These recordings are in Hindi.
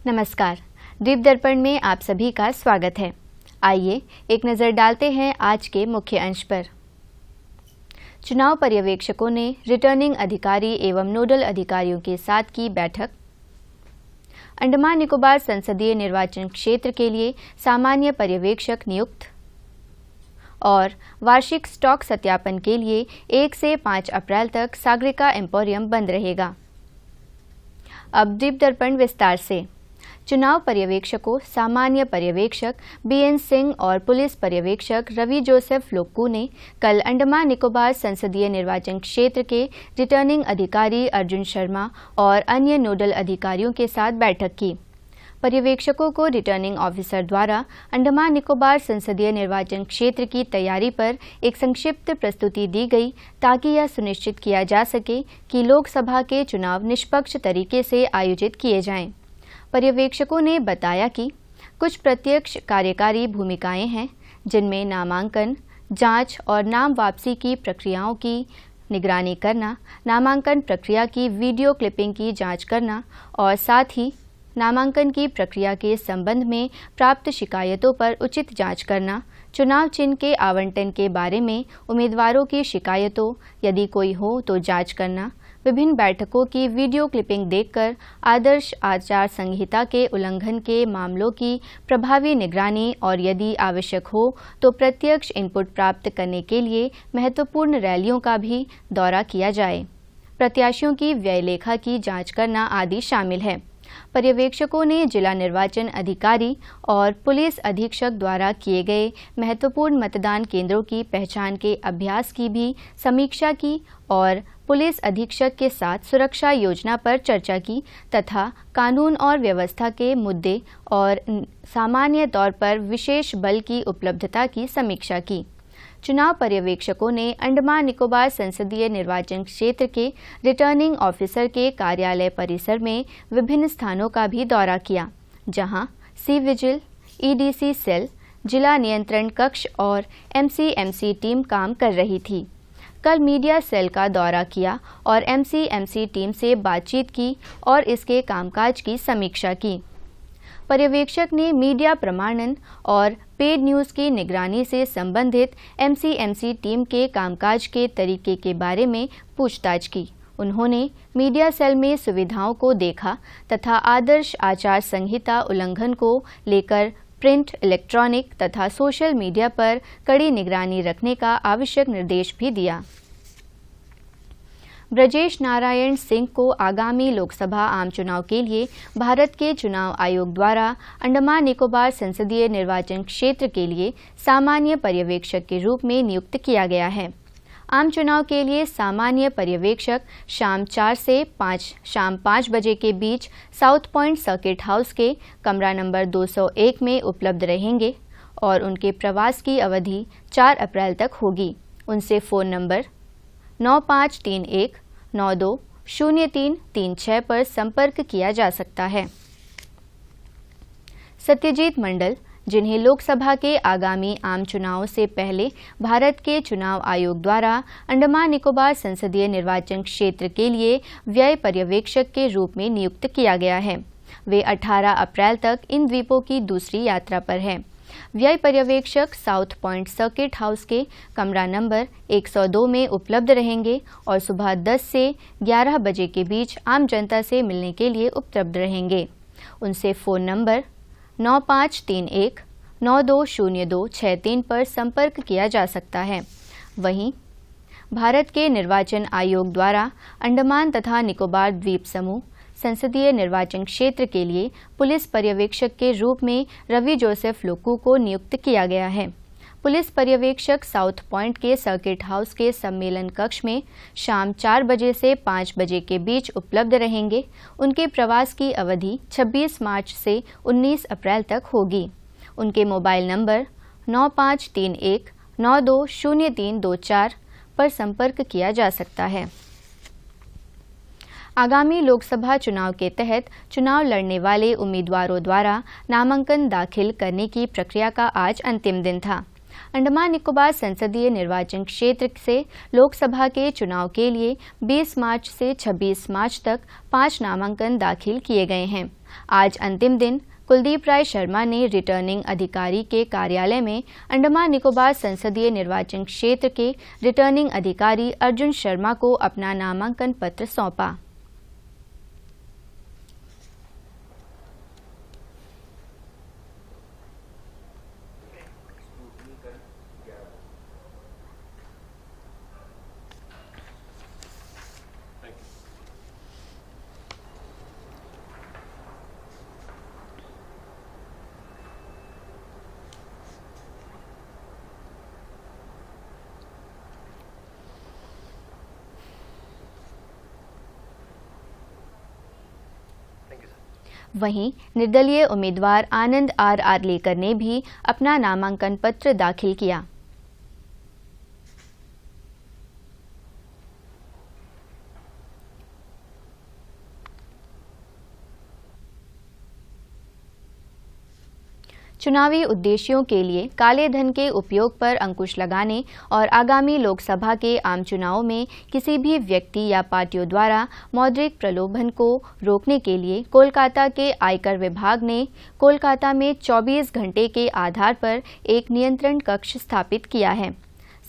नमस्कार। दीप दर्पण में आप सभी का स्वागत है। आइए एक नज़र डालते हैं आज के मुख्य अंश पर। चुनाव पर्यवेक्षकों ने रिटर्निंग अधिकारी एवं नोडल अधिकारियों के साथ की बैठक। अंडमान निकोबार संसदीय निर्वाचन क्षेत्र के लिए सामान्य पर्यवेक्षक नियुक्त। और वार्षिक स्टॉक सत्यापन के लिए 1 से 5 अप्रैल तक सागरिका एम्पोरियम बंद रहेगा। अब दीप दर्पण विस्तार से। चुनाव पर्यवेक्षकों सामान्य पर्यवेक्षक बीएन सिंह और पुलिस पर्यवेक्षक रवि जोसेफ लोक्कू ने कल अंडमान निकोबार संसदीय निर्वाचन क्षेत्र के रिटर्निंग अधिकारी अर्जुन शर्मा और अन्य नोडल अधिकारियों के साथ बैठक की। पर्यवेक्षकों को रिटर्निंग ऑफिसर द्वारा अंडमान निकोबार संसदीय निर्वाचन क्षेत्र की तैयारी पर एक संक्षिप्त प्रस्तुति दी गई ताकि यह सुनिश्चित किया जा सके कि लोकसभा के चुनाव निष्पक्ष तरीके से आयोजित किए जाएं। पर्यवेक्षकों ने बताया कि कुछ प्रत्यक्ष कार्यकारी भूमिकाएं हैं जिनमें नामांकन, जांच और नाम वापसी की प्रक्रियाओं की निगरानी करना, नामांकन प्रक्रिया की वीडियो क्लिपिंग की जांच करना और साथ ही नामांकन की प्रक्रिया के संबंध में प्राप्त शिकायतों पर उचित जांच करना, चुनाव चिन्ह के आवंटन के बारे में उम्मीदवारों की शिकायतों यदि कोई हो तो जांच करना, विभिन्न बैठकों की वीडियो क्लिपिंग देखकर आदर्श आचार संहिता के उल्लंघन के मामलों की प्रभावी निगरानी और यदि आवश्यक हो तो प्रत्यक्ष इनपुट प्राप्त करने के लिए महत्वपूर्ण रैलियों का भी दौरा किया जाए। प्रत्याशियों की व्यय लेखा की जांच करना आदि शामिल है। पर्यवेक्षकों ने जिला निर्वाचन अधिकारी और पुलिस अधीक्षक द्वारा किए गए महत्वपूर्ण मतदान केंद्रों की पहचान के अभ्यास की भी समीक्षा की और पुलिस अधीक्षक के साथ सुरक्षा योजना पर चर्चा की तथा कानून और व्यवस्था के मुद्दे और सामान्य तौर पर विशेष बल की उपलब्धता की समीक्षा की। चुनाव पर्यवेक्षकों ने अंडमान निकोबार संसदीय निर्वाचन क्षेत्र के रिटर्निंग ऑफिसर के कार्यालय परिसर में विभिन्न स्थानों का भी दौरा किया, जहां सी विजिल, ईडीसी सेल, जिला नियंत्रण कक्ष और एमसीएमसी टीम काम कर रही थी। कल मीडिया सेल का दौरा किया और एमसीएमसी टीम से बातचीत की और इसके कामकाज की समीक्षा की। पर्यवेक्षक ने मीडिया प्रमाणन और पेड न्यूज़ की निगरानी से संबंधित एमसीएमसी टीम के कामकाज के तरीके के बारे में पूछताछ की। उन्होंने मीडिया सेल में सुविधाओं को देखा तथा आदर्श आचार संहिता उल्लंघन को लेकर प्रिंट, इलेक्ट्रॉनिक तथा सोशल मीडिया पर कड़ी निगरानी रखने का आवश्यक निर्देश भी दिया। ब्रजेश नारायण सिंह को आगामी लोकसभा आम चुनाव के लिए भारत के चुनाव आयोग द्वारा अंडमान निकोबार संसदीय निर्वाचन क्षेत्र के लिए सामान्य पर्यवेक्षक के रूप में नियुक्त किया गया है। आम चुनाव के लिए सामान्य पर्यवेक्षक शाम 4 से 5 शाम 5 बजे के बीच साउथ पॉइंट सर्किट हाउस के कमरा नंबर 201 में उपलब्ध रहेंगे और उनके प्रवास की अवधि 4 अप्रैल तक होगी। उनसे फ़ोन नंबर 9531920336 पर संपर्क किया जा सकता है। सत्यजीत मंडल, जिन्हें लोकसभा के आगामी आम चुनाव से पहले भारत के चुनाव आयोग द्वारा अंडमान निकोबार संसदीय निर्वाचन क्षेत्र के लिए व्यय पर्यवेक्षक के रूप में नियुक्त किया गया है, वे 18 अप्रैल तक इन द्वीपों की दूसरी यात्रा पर हैं। व्यय पर्यवेक्षक साउथ पॉइंट सर्किट हाउस के कमरा नंबर 102 में उपलब्ध रहेंगे और सुबह 10 से 11 बजे के बीच आम जनता से मिलने के लिए उपलब्ध रहेंगे। उनसे फ़ोन नंबर 9531920263 पर संपर्क किया जा सकता है। वहीं भारत के निर्वाचन आयोग द्वारा अंडमान तथा निकोबार द्वीप समूह संसदीय निर्वाचन क्षेत्र के लिए पुलिस पर्यवेक्षक के रूप में रवि जोसेफ लोक्कू को नियुक्त किया गया है। पुलिस पर्यवेक्षक साउथ पॉइंट के सर्किट हाउस के सम्मेलन कक्ष में शाम 4 बजे से 5 बजे के बीच उपलब्ध रहेंगे। उनके प्रवास की अवधि 26 मार्च से 19 अप्रैल तक होगी। उनके मोबाइल नंबर 9531920324 पर संपर्क किया जा सकता है। आगामी लोकसभा चुनाव के तहत चुनाव लड़ने वाले उम्मीदवारों द्वारा नामांकन दाखिल करने की प्रक्रिया का आज अंतिम दिन था। अंडमान निकोबार संसदीय निर्वाचन क्षेत्र से लोकसभा के चुनाव के लिए 20 मार्च से 26 मार्च तक 5 नामांकन दाखिल किए गए हैं। आज अंतिम दिन कुलदीप राय शर्मा ने रिटर्निंग अधिकारी के कार्यालय में अंडमान निकोबार संसदीय निर्वाचन क्षेत्र के रिटर्निंग अधिकारी अर्जुन शर्मा को अपना नामांकन पत्र सौंपा। वहीं निर्दलीय उम्मीदवार आनंद आर आर्लेकर ने भी अपना नामांकन पत्र दाखिल किया। चुनावी उद्देश्यों के लिए काले धन के उपयोग पर अंकुश लगाने और आगामी लोकसभा के आम चुनावों में किसी भी व्यक्ति या पार्टियों द्वारा मौद्रिक प्रलोभन को रोकने के लिए कोलकाता के आयकर विभाग ने कोलकाता में 24 घंटे के आधार पर एक नियंत्रण कक्ष स्थापित किया है।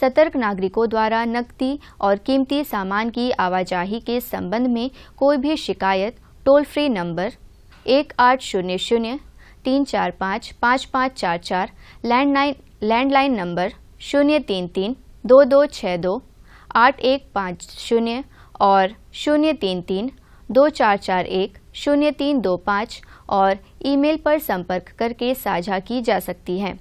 सतर्क नागरिकों द्वारा नकदी और कीमती सामान की आवाजाही के संबंध में कोई भी शिकायत toll free number 1800-345-5544, landline number 033-2262-8150 और 033-2441-0325 और ईमेल पर संपर्क करके साझा की जा सकती है।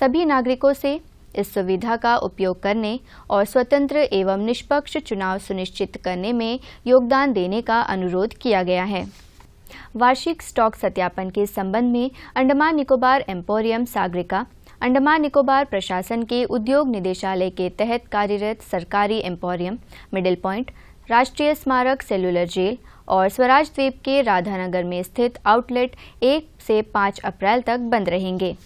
सभी नागरिकों से इस सुविधा का उपयोग करने और स्वतंत्र एवं निष्पक्ष चुनाव सुनिश्चित करने में योगदान देने का अनुरोध किया गया है। वार्षिक स्टॉक सत्यापन के संबंध में अंडमान निकोबार एम्पोरियम सागरिका, अंडमान निकोबार प्रशासन के उद्योग निदेशालय के तहत कार्यरत सरकारी एम्पोरियम, मिडिल पॉइंट, राष्ट्रीय स्मारक सेलुलर जेल और स्वराज द्वीप के राधानगर में स्थित आउटलेट 1 से 5 अप्रैल तक बंद रहेंगे।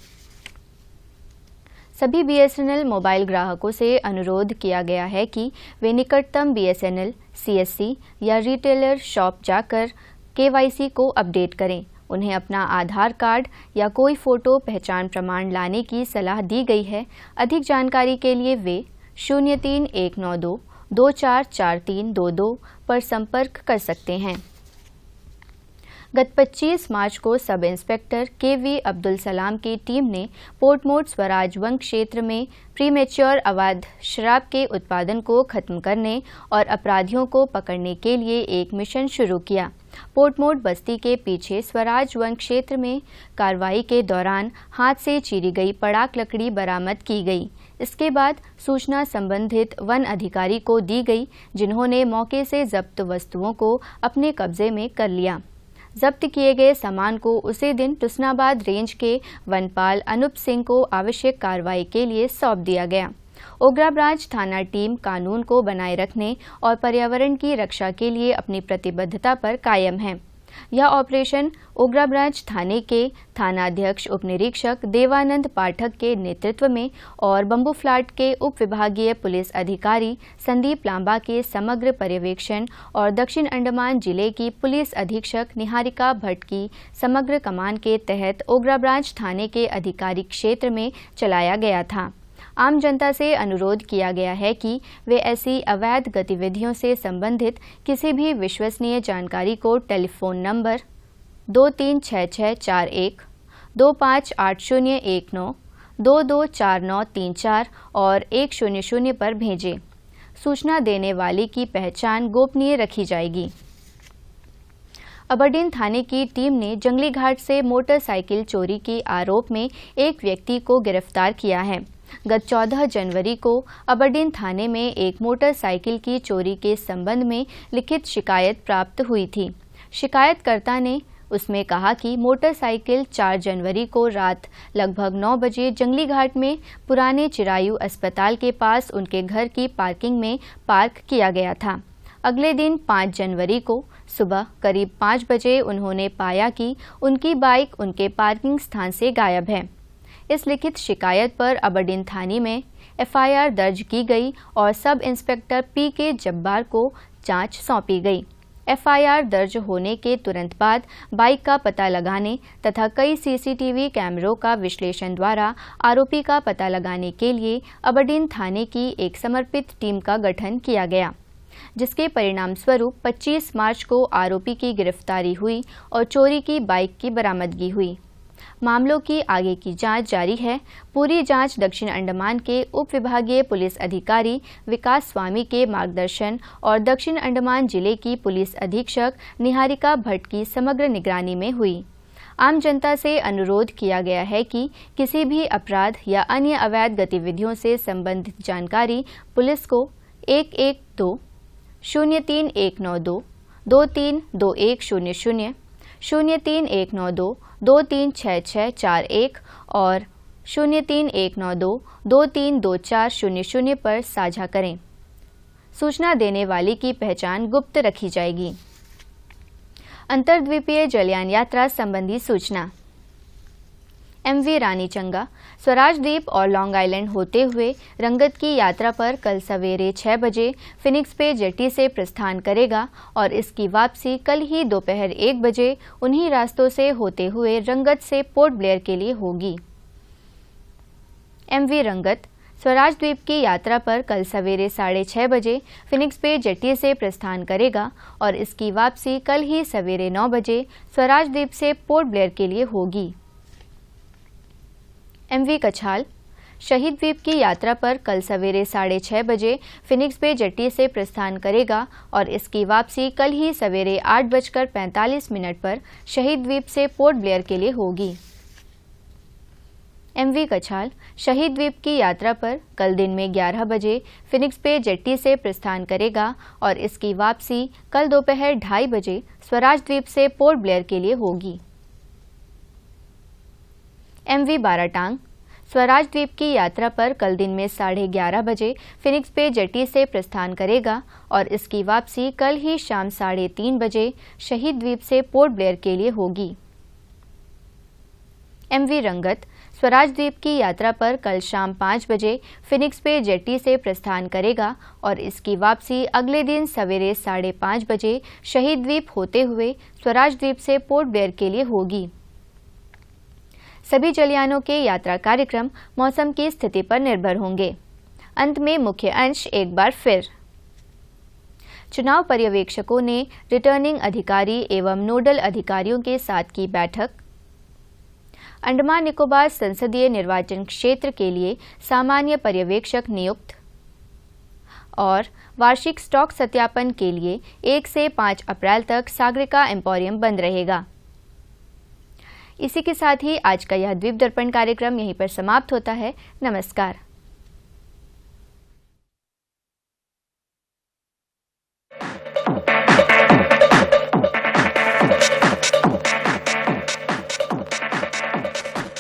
सभी BSNL मोबाइल ग्राहकों से अनुरोध किया गया है कि वे निकटतम BSNL, CSC या रिटेलर शॉप जाकर KYC को अपडेट करें। उन्हें अपना आधार कार्ड या कोई फोटो पहचान प्रमाण लाने की सलाह दी गई है। अधिक जानकारी के लिए वे 03192-244322 पर संपर्क कर सकते हैं। गत 25 मार्च को sub inspector KV Abdul Salam की टीम ने पोर्टमोर स्वराज वन क्षेत्र में प्रीमेच्योर अवैध शराब के उत्पादन को खत्म करने और अपराधियों को पकड़ने के लिए एक मिशन शुरू किया। पोर्टमोर बस्ती के पीछे स्वराज वन क्षेत्र में कार्रवाई के दौरान हाथ से चीरी गई पड़ाक लकड़ी बरामद की गई। इसके बाद सूचना संबंधित वन अधिकारी को दी गई, जिन्होंने मौके से जब्त वस्तुओं को अपने कब्जे में कर लिया। जब्त किए गए सामान को उसी दिन तुसनाबाद रेंज के वनपाल अनूप सिंह को आवश्यक कार्रवाई के लिए सौंप दिया गया। ओगरा ब्रांच थाना टीम कानून को बनाए रखने और पर्यावरण की रक्षा के लिए अपनी प्रतिबद्धता पर कायम है। यह ऑपरेशन ओगरा ब्रांच थाने के थानाध्यक्ष उप निरीक्षक देवानंद पाठक के नेतृत्व में और बम्बू फ्लाट के उप विभागीय पुलिस अधिकारी संदीप लांबा के समग्र पर्यवेक्षण और दक्षिण अंडमान जिले की पुलिस अधीक्षक निहारिका भट्ट की समग्र कमान के तहत ओगरा ब्रांच थाने के अधिकारी क्षेत्र में चलाया गया था। आम जनता से अनुरोध किया गया है कि वे ऐसी अवैध गतिविधियों से संबंधित किसी भी विश्वसनीय जानकारी को टेलीफोन नंबर 236641, 258019, 224934 और 100 पर भेजें। सूचना देने वाले की पहचान गोपनीय रखी जाएगी। अबरडीन थाने की टीम ने जंगली घाट से मोटरसाइकिल चोरी के आरोप में एक व्यक्ति को गिरफ्तार किया है। गत 14 जनवरी को अबरडीन थाने में एक मोटरसाइकिल की चोरी के संबंध में लिखित शिकायत प्राप्त हुई थी। शिकायतकर्ता ने उसमें कहा कि मोटरसाइकिल 4 जनवरी को रात लगभग 9 बजे जंगली घाट में पुराने चिरायु अस्पताल के पास उनके घर की पार्किंग में पार्क किया गया था। अगले दिन 5 जनवरी को सुबह करीब 5 बजे उन्होंने पाया कि उनकी बाइक उनके पार्किंग स्थान से गायब है। इस लिखित शिकायत पर अबरडीन थाने में एफआईआर दर्ज की गई और सब इंस्पेक्टर पीके जब्बार को जांच सौंपी गई। एफआईआर दर्ज होने के तुरंत बाद बाइक का पता लगाने तथा कई सीसीटीवी कैमरों का विश्लेषण द्वारा आरोपी का पता लगाने के लिए अबरडीन थाने की एक समर्पित टीम का गठन किया गया, जिसके परिणाम स्वरूप 25 मार्च को आरोपी की गिरफ्तारी हुई और चोरी की बाइक की बरामदगी हुई। मामलों की आगे की जांच जारी है। पूरी जांच दक्षिण अंडमान के उप विभागीय पुलिस अधिकारी विकास स्वामी के मार्गदर्शन और दक्षिण अंडमान जिले की पुलिस अधीक्षक निहारिका भट्ट की समग्र निगरानी में हुई। आम जनता से अनुरोध किया गया है कि किसी भी अपराध या अन्य अवैध गतिविधियों से संबंधित जानकारी पुलिस को 112-03192 232100 03192 236641 और 03192 232400 पर साझा करें। सूचना देने वाले की पहचान गुप्त रखी जाएगी। अंतर्द्वीपीय जलयान यात्रा संबंधी सूचना। एमवी रानीचंगा स्वराज द्वीप और लॉन्ग आइलैंड होते हुए रंगत की यात्रा पर कल सवेरे 6 बजे फिनिक्स पे जेटी से प्रस्थान करेगा और इसकी वापसी कल ही दोपहर 1 बजे उन्हीं रास्तों से होते हुए रंगत से पोर्ट ब्लेयर के लिए होगी। एमवी रंगत स्वराज द्वीप की यात्रा पर कल सवेरे 6:30 बजे फिनिक्स पे जेटी से प्रस्थान करेगा और इसकी वापसी कल ही सवेरे 9 बजे स्वराज द्वीप से पोर्ट ब्लेयर के लिए होगी। एमवी कछाल शहीद द्वीप की यात्रा पर कल सवेरे 6:30 बजे फिनिक्स पे जेटी से प्रस्थान करेगा और इसकी वापसी कल ही सवेरे 8:45 पर शहीद द्वीप से पोर्ट ब्लेयर के लिए होगी। एमवी कछाल शहीद द्वीप की यात्रा पर कल दिन में 11 बजे फिनिक्स पे जेटी से प्रस्थान करेगा और इसकी वापसी कल दोपहर 2:30 बजे स्वराज द्वीप से पोर्ट ब्लेयर के लिए होगी। एमवी बाराटांग स्वराज द्वीप की यात्रा पर कल दिन में 11:30 बजे फिनिक्स पे जेटी से प्रस्थान करेगा और इसकी वापसी कल ही शाम 3:30 बजे शहीद द्वीप से पोर्ट ब्लेयर के लिए होगी। एमवी रंगत स्वराज द्वीप की यात्रा पर कल शाम 5 बजे फिनिक्स पे जेटी से प्रस्थान करेगा और इसकी वापसी अगले दिन सवेरे 5:30 बजे शहीद द्वीप होते हुए स्वराज द्वीप से पोर्ट ब्लेयर के लिए होगी। सभी जलयानों के यात्रा कार्यक्रम मौसम की स्थिति पर निर्भर होंगे। अंत में मुख्य अंश एक बार फिर। चुनाव पर्यवेक्षकों ने रिटर्निंग अधिकारी एवं नोडल अधिकारियों के साथ की बैठक। अंडमान निकोबार संसदीय निर्वाचन क्षेत्र के लिए सामान्य पर्यवेक्षक नियुक्त। और वार्षिक स्टॉक सत्यापन के लिए 1 से 5 अप्रैल तक सागरिका एम्पोरियम बंद रहेगा। इसी के साथ ही आज का यह द्वीप दर्पण कार्यक्रम यहीं पर समाप्त होता है। नमस्कार।